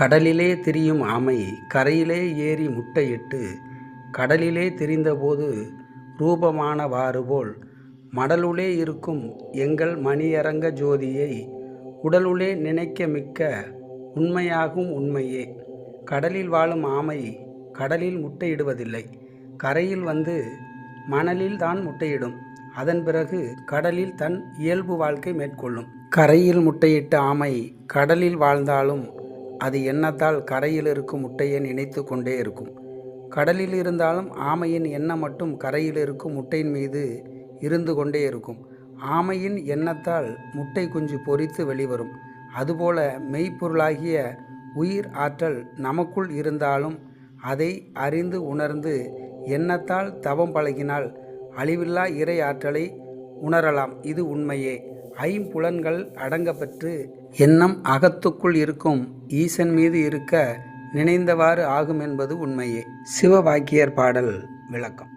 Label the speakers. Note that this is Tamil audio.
Speaker 1: கடலிலே திரியும் ஆமை கரையிலே ஏறி முட்டையிட்டு கடலிலே திரிந்தபோது ரூபமானவாறு போல் மடலுளே இருக்கும் எங்கள் மணியரங்க ஜோதியை உடலுளே நினைக்க மிக்க உண்மையாகும் உண்மையே. கடலில் வாழும் ஆமை கடலில் முட்டையிடுவதில்லை, கரையில் வந்து மணலில் தான் முட்டையிடும். அதன் பிறகு கடலில் தன் இயல்பு வாழ்க்கை மேற்கொள்ளும். கரையில் முட்டையிட்ட ஆமை கடலில் வாழ்ந்தாலும் அது எண்ணத்தால் கரையில் இருக்கும் முட்டையை நினைத்து கொண்டே இருக்கும். கடலில் இருந்தாலும் ஆமையின் எண்ணம் மட்டும் கரையில் இருக்கும் முட்டையின் மீது இருந்து கொண்டே இருக்கும். ஆமையின் எண்ணத்தால் முட்டை குஞ்சு பொரித்து வெளிவரும். அதுபோல மெய்ப்பொருளாகிய உயிர் ஆற்றல் நமக்குள் இருந்தாலும் அதை அறிந்து உணர்ந்து எண்ணத்தால் தவம் பழகினால் அழிவில்லா இறை ஆற்றலை உணரலாம். இது உண்மையே. ஐம்புலன்கள் அடங்கப்பெற்று எண்ணம் அகத்துக்குள் இருக்கும் ஈசன் மீது இருக்க நினைந்தவாறு ஆகும் என்பது உண்மையே. சிவவாக்கியர் பாடல் விளக்கம்.